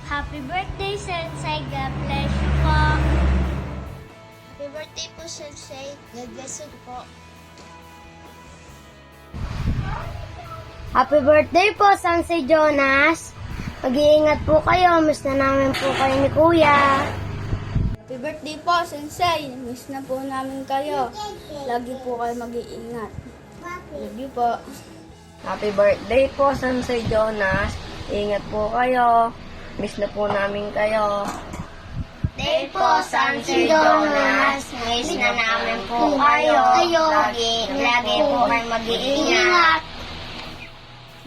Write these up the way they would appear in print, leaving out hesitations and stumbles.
Happy birthday, Sensei. God bless you po. Happy birthday po, Sensei. God bless you po. Happy birthday po, Sensei Jonas. Mag-iingat po kayo. Miss na namin po kayo ni Kuya. Happy birthday po, Sensei. Miss na po namin kayo. Lagi po kayo mag-iingat. Love you po. Happy birthday po, Sensei Jonas. Ingat po kayo. Miss na po namin kayo. Day po, Sensei Jonas. Miss na namin po kayo. Lagi po kayo mag-iingat.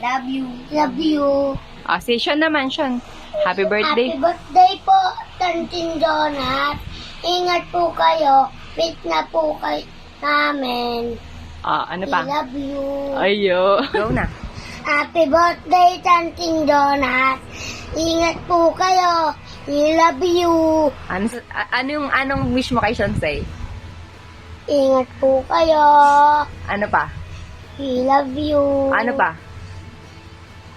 Love you. Love you. Si Sean naman, Sean. Happy birthday. Happy birthday po, Sensei Jonas. Ingat po kayo. Miss na po kayo namin. Ano pa? Love you. Ayo. Go na. Happy birthday, Sensei Jonas. Ingat po kayo. I love you. Anong wish mo kay Sensei? Ingat po kayo. Ano pa? I love you. Ano pa?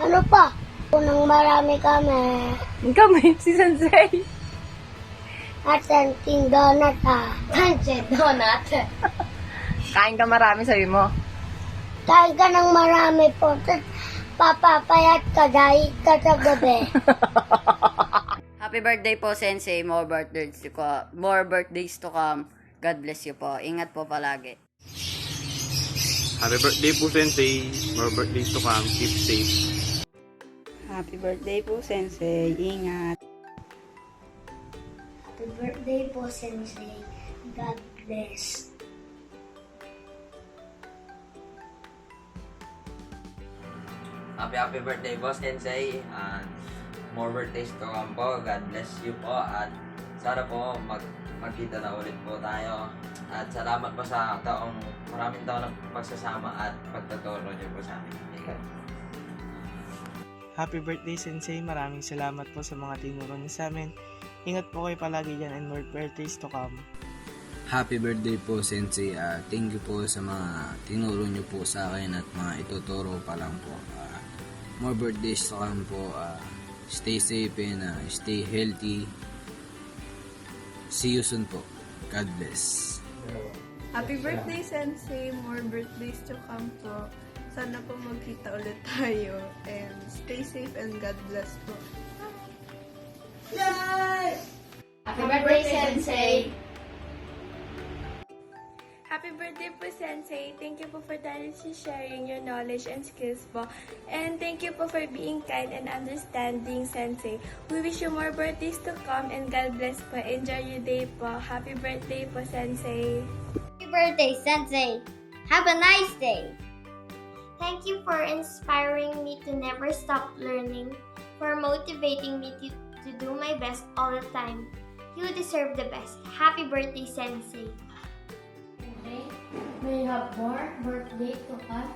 Ano pa? Unang marami kami. Kami, si Sensei. At Sensei Donut ha. Sensei Donut. Kain ka marami, sabi mo. Kain ka ng marami po. Tapos papapayat ka dahil ka sa gabi. Happy birthday po, Sensei. More birthdays to come. God bless you po. Ingat po palagi. Happy birthday po, Sensei. More birthdays to come. Keep safe. Happy birthday po, Sensei. Ingat. Happy birthday po, Sensei. God bless. Happy birthday po, Sensei. And more birthdays to come po. God bless you po. At sana po magkita na ulit po tayo. At salamat po sa maraming taong ng pagsasama at pagtuturo niyo po sa amin. Happy birthday, Sensei. Maraming salamat po sa mga tinuro niyo sa amin. Ingat po kayo palagi dyan and more birthdays to come. Happy birthday po, Sensei. Thank you po sa mga tinuro niyo po sa akin at mga ituturo pa lang po. More birthdays to come po. Stay safe and stay healthy. See you soon po. God bless. Happy birthday, Sensei. More birthdays to come po. Sana po magkita ulit tayo. And stay safe and God bless po. Happy birthday, Sensei. Happy birthday po, Sensei. Thank you po for tirelessly sharing your knowledge and skills po. And thank you po for being kind and understanding, Sensei. We wish you more birthdays to come and God bless po. Enjoy your day po. Happy birthday po, Sensei. Happy birthday, Sensei. Have a nice day. Thank you for inspiring me to never stop learning, for motivating me to do my best all the time. You deserve the best. Happy birthday, Sensei. May have more birthday to come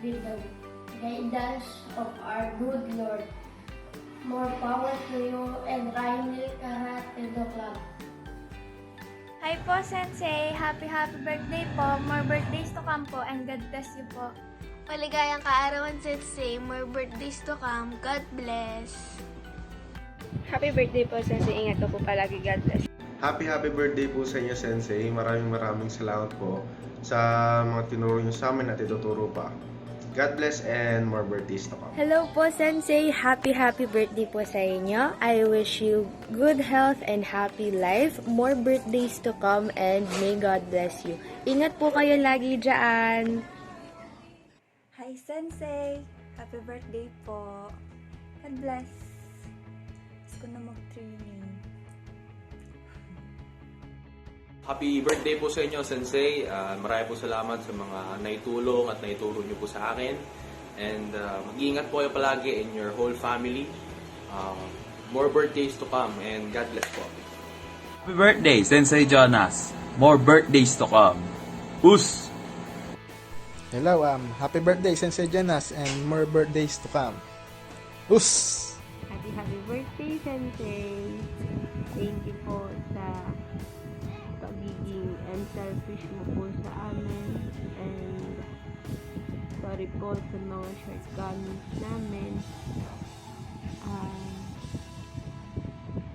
with the guidance of our good Lord. More power to you and Rainil Karat in the club. Hi po, Sensei! Happy birthday po! More birthdays to come po and God bless you po. Maligayang kaarawan, Sensei. More birthdays to come. God bless. Happy birthday po, Sensei. Ingat ka po palagi. God bless. Happy birthday po sa inyo, Sensei. Maraming salamat po sa mga tinuro niyo sa amin at ituturo pa. God bless and more birthdays to come. Hello po, Sensei. Happy birthday po sa inyo. I wish you good health and happy life. More birthdays to come and may God bless you. Ingat po kayo lagi dyan. Hi, Sensei! Happy birthday po! God bless! Gusto ko na mag-training. Happy birthday po sa inyo, Sensei. Marami po salamat sa mga naitulong at naituro niyo po sa akin. And mag-iingat po kayo palagi in your whole family. More birthdays to come and God bless po. Happy birthday, Sensei Jonas. More birthdays to come. Us! Hello, happy birthday, Sensei Jonas, and more birthdays to come. Us! Happy birthday, Sensei. Thank you po sa pagiging unselfish mo po sa amin. And sorry po sa mga shortcomings namin.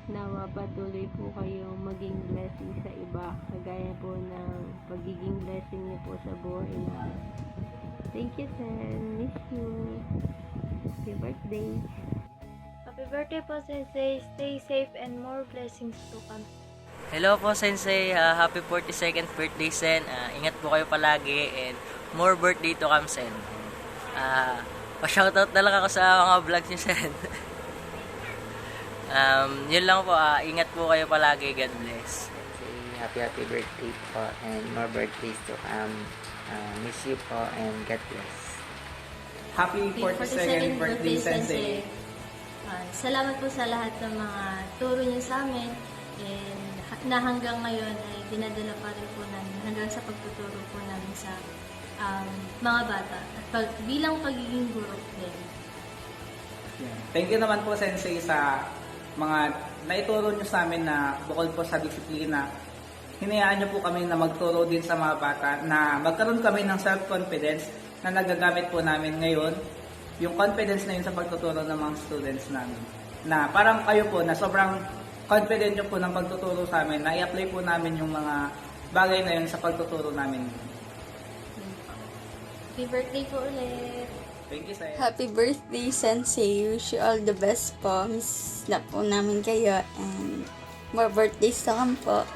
Nawa patuloy po kayong maging blessing sa iba. Kagaya po ng pagiging blessing niyo po sa buhay namin. Thank you, Sen. Miss you. Happy birthday. Happy birthday po, Sensei! Stay safe and more blessings to come. Hello po, Sensei. Happy 42nd birthday, Sen. Ingat po kayo palagi and more birthday to come, Sen. Pa-shoutout na lang ako sa mga vlogs niyo, Sen. Yun lang po. Ingat po kayo palagi. God bless. Happy birthday po and more birthdays to come. Miss you po and God bless. Happy 42nd birthday, Sensei. Salamat po sa lahat ng mga turo niyo sa amin and na hanggang ngayon ay dinadala pa rin po namin hanggang sa pagtuturo po namin sa mga bata at bilang pagiging guro din. Thank you naman po, Sensei, sa mga naituro niyo sa amin na bukod po sa disiplina, hinayaan niyo po kami na magturo din sa mga bata na magkaroon kami ng self-confidence na nagagamit po namin ngayon. Yung confidence na yun sa pagtuturo ng mga students namin. Na parang kayo po, na sobrang confident nyo po ng pagtuturo sa amin, na i-apply po namin yung mga bagay na yun sa pagtuturo namin. Happy birthday po ulit! Thank you, sir. Happy birthday, Sensei. Wish you all the best po. Miss na po namin kayo and more birthdays to come po.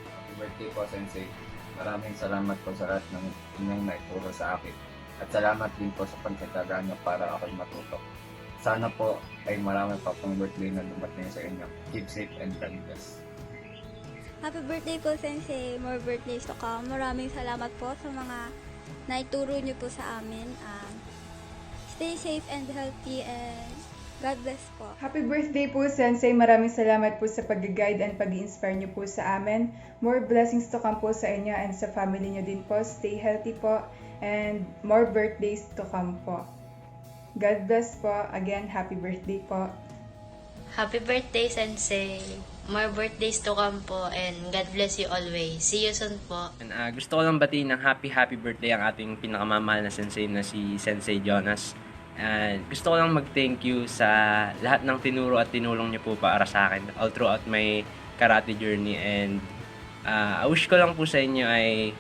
Happy birthday po, Sensei. Maraming salamat po sa lahat ng inyong naituro sa akin. At salamat din po sa pagkataga niyo para ako'y matuto. Sana po ay marami pa pong birthday na dumating sa inyo. Keep safe and God bless. Happy birthday po, Sensei. More birthdays to come. Maraming salamat po sa mga naituro niyo po sa amin. Stay safe and healthy and God bless po. Happy birthday po, Sensei. Maraming salamat po sa pag-guide and pag-inspire niyo po sa amin. More blessings to come po sa inyo and sa family niyo din po. Stay healthy po and more birthdays to come po. God bless po. Again, happy birthday po. Happy birthday, Sensei. More birthdays to come po and God bless you always. See you soon po. And, gusto ko lang batiin ng happy birthday ang ating pinakamamahal na sensei na si Sensei Jonas. And gusto ko lang mag-thank you sa lahat ng tinuro at tinulong niyo po para sa akin all throughout my karate journey. And I wish ko lang po sa inyo ay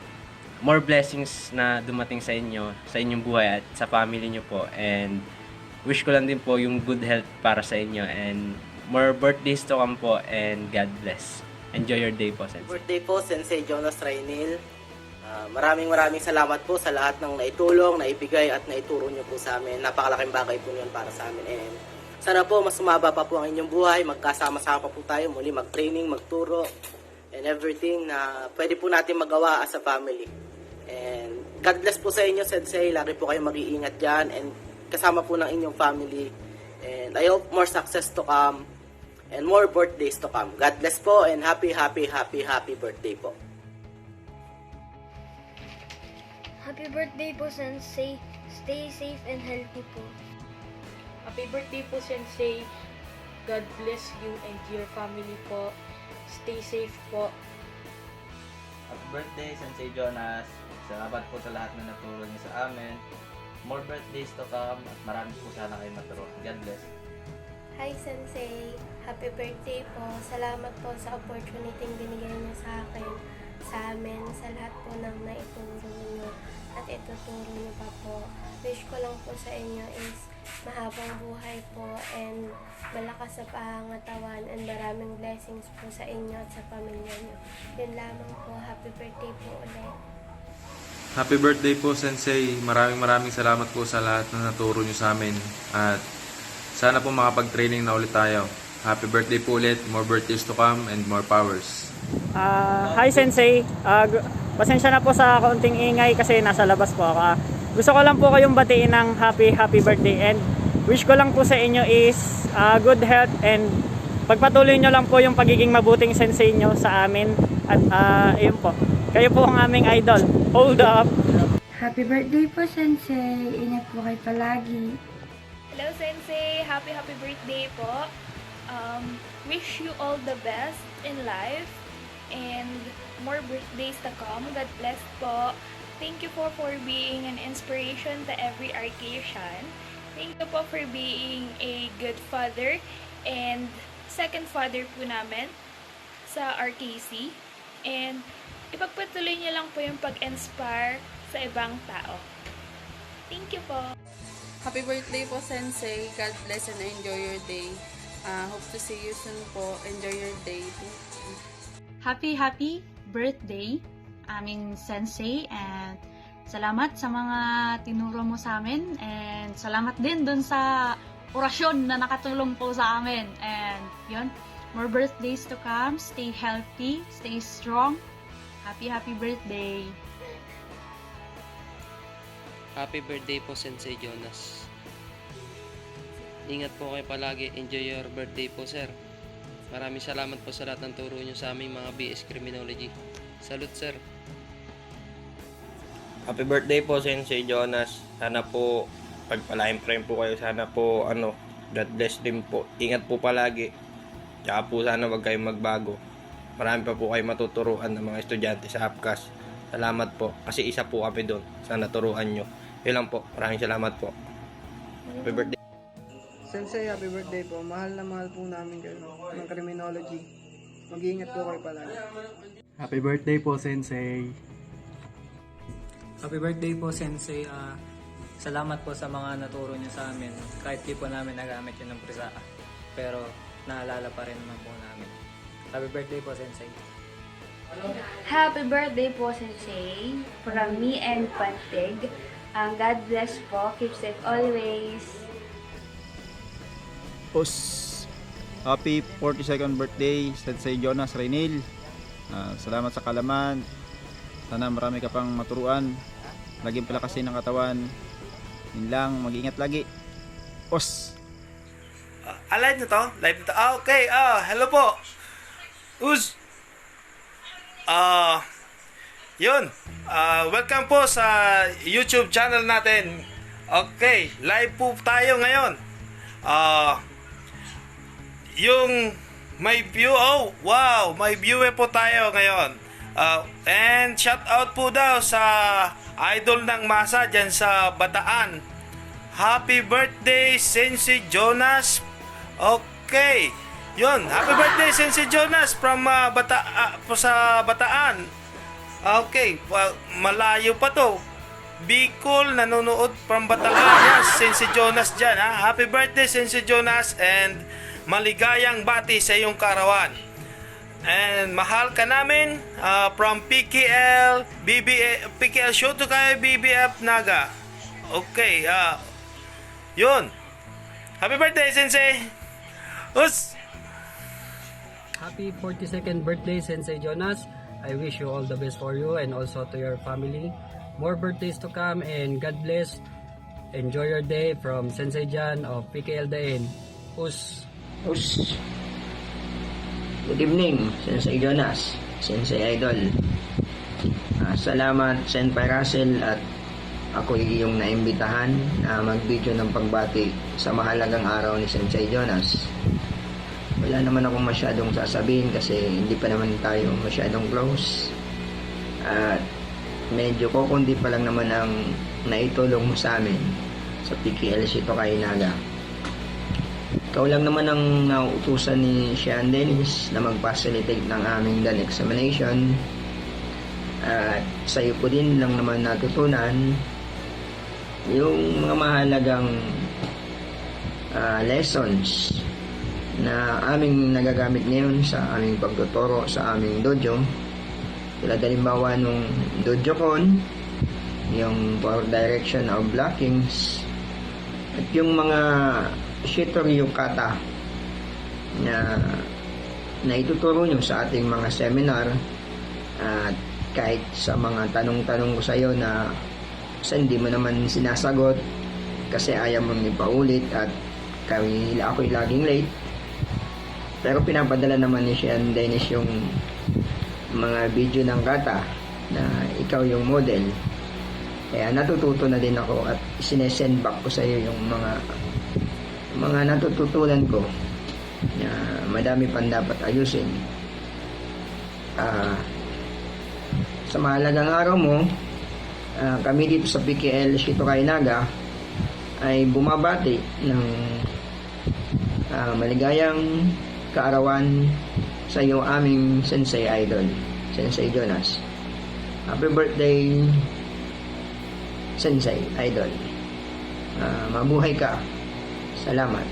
more blessings na dumating sa inyo, sa inyong buhay at sa family niyo po. And wish ko lang din po yung good health para sa inyo and more birthdays to come po and God bless. Enjoy your day po, Sensei. Birthday po, Sensei Jonas Rainil. Maraming salamat po sa lahat ng naitulong, naibigay at naituro niyo po sa amin. Napakalaking bagay po yun para sa amin. And sana po mas sumaba pa po ang inyong buhay, magkasama-sama po tayo, muli mag-training, magturo, and everything na pwede po natin magawa as a family. And God bless po sa inyo, Sensei. Lagi po kayo mag-iingat dyan and kasama po ng inyong family. And I hope more success to come and more birthdays to come. God bless po and happy birthday po. Happy birthday po, Sensei. Stay safe and healthy po. Happy birthday po, Sensei. God bless you and your family po. Stay safe po. Happy birthday, Sensei Jonas. Salamat po sa lahat na naturo niyo sa amin. More birthdays to come at marami po sana kayo maturo. God bless. Hi, Sensei. Happy birthday po. Salamat po sa opportunity binigay niyo sa akin, sa amin, sa lahat po ng naituro niyo at ituturo niyo pa po. Wish ko lang po sa inyo is mahabang buhay po and malakas sa pangangatawan and maraming blessings po sa inyo at sa pamilya niyo. Yun lamang po. Happy birthday po ulit. Happy birthday po, Sensei. Maraming salamat po sa lahat na naturo niyo sa amin. At sana po makapag-training na ulit tayo. Happy birthday po ulit. More birthdays to come and more powers. Hi, Sensei. Pasensya na po sa kaunting ingay kasi nasa labas po ako. Gusto ko lang po kayong batiin ng happy birthday and wish ko lang po sa inyo is good health and pagpatuloy nyo lang po yung pagiging mabuting sensei nyo sa amin at ayun po, kayo po ang aming idol. Hold up! Happy birthday po, Sensei. Ingat po kayo palagi. Hello, Sensei. Happy birthday po. Wish you all the best in life and more birthdays to come. God bless po. Thank you po for being an inspiration to every Arcasian. Thank you po for being a good father and second father po namin sa RKC. And ipagpatuloy niyo lang po yung pag-inspire sa ibang tao. Thank you po. Happy birthday po, Sensei. God bless and enjoy your day. Hope to see you soon po. Enjoy your day. Happy birthday, aming Sensei, and salamat sa mga tinuro mo sa amin, and salamat din dun sa orasyon na nakatulong po sa amin. And yun, more birthdays to come. Stay healthy, stay strong. Happy birthday. Happy birthday po, Sensei Jonas. Ingat po kayo palagi. Enjoy your birthday po, sir. Maraming salamat po sa lahat ng turo nyo sa aming mga BS Criminology. Salute, sir. Happy birthday po, Sensei Jonas. Sana po pagpalain pa rin po kayo. Sana po God bless din po. Ingat po palagi. Tsaka po sana wag kayong magbago. Marami pa po kayo matuturuan ng mga estudyante sa APCAS. Salamat po. Kasi isa po kami doon sa naturuan nyo. Yun lang po. Maraming salamat po. Happy birthday. Sensei, happy birthday po. Mahal na mahal po namin kayo ng criminology. Mag-iingat po kayo palagi. Happy birthday po, Sensei. Happy birthday po, Sensei. Salamat po sa mga naturo niyo sa amin. Kahit di po namin nagamit yun ng prisa. Pero naalala pa rin naman po namin. Happy birthday po, Sensei. Happy birthday po, Sensei. From me and Pantig. God bless po. Keep safe always. Happy 42nd birthday, Sensei Jonas Rainil. Salamat sa kalaman. Sana marami ka pang maturuan. Laging palakasin ng katawan. Yun lang, mag-ingat lagi. Live na to? Live na to? Okay. Hello po. Yun. Welcome po sa YouTube channel natin. Okay. Live po tayo ngayon. Yung may view, wow, may viewer po tayo ngayon. And shout out po daw sa idol ng masa dyan sa Bataan. Happy birthday, Sensei Jonas. Okay. Yun, happy birthday, Sensei Jonas from sa Bataan. Okay, malayo pa to. Bicol, nanonood from Bataan. Yes, Sensei Jonas dyan, ha? Happy birthday, Sensei Jonas, and maligayang bati sa iyong karawan. And mahal ka namin from PKL, PKL Show to kay BBF Naga. Okay, yun. Happy birthday, Sensei. Happy 42nd birthday, Sensei Jonas. I wish you all the best for you and also to your family. More birthdays to come and God bless. Enjoy your day from Sensei Jan of PKL Dain. Good evening, Sensei Jonas, Sensei Idol. Salamat, Senpai Russell at ako yung naimbitahan na mag-video ng pagbati sa mahalagang araw ni Sensei Jonas. Wala naman akong masyadong sasabihin kasi hindi pa naman tayo masyadong close. At medyo kukundi pa lang naman ang naitulong mo sa amin sa PKLC Tokainaga. Ikaw lang naman ang nauutusan ni Sean Dennis na mag-facilitate ng aming DAN examination. At sa'yo ko din lang naman natutunan yung mga mahalagang lessons na aming nagagamit ngayon sa aming pagtuturo sa aming dojo. Tulad halimbawa nung DojoCon, yung for direction of blockings, at yung mga Shitoryu kata na ituturo nyo sa ating mga seminar. At kahit sa mga tanong-tanong ko sa iyo na hindi mo naman sinasagot kasi ayaw mong ipaulit at ako'y laging late, pero pinapadala naman ni Sean Dennis yung mga video ng kata na ikaw yung model. Kaya natututo na din ako at sinesend back ko sa iyo yung mga natututunan ko na madami pang dapat ayusin. Sa mahalagang araw mo, kami dito sa PKLC Tokainaga ay bumabati ng maligayang kaarawan sa iyo aming Sensei Idol, Sensei Jonas. Happy birthday, Sensei Idol. Mabuhay ka. Salamat.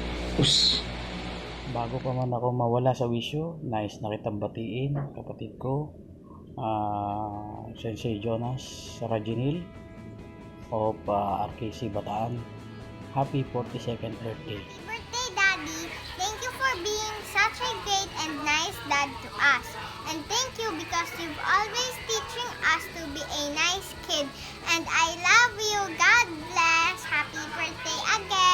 Bago pa man ako mawala sa wisyo, nais na kitang batiin, kapatid ko, Sensei Jonas Rajinil of RKC Bataan. Happy 42nd birthday. Birthday, Daddy. Thank you for being such a great and nice dad to us. And thank you because you've always teaching us to be a nice kid. And I love you. God bless. Happy birthday again.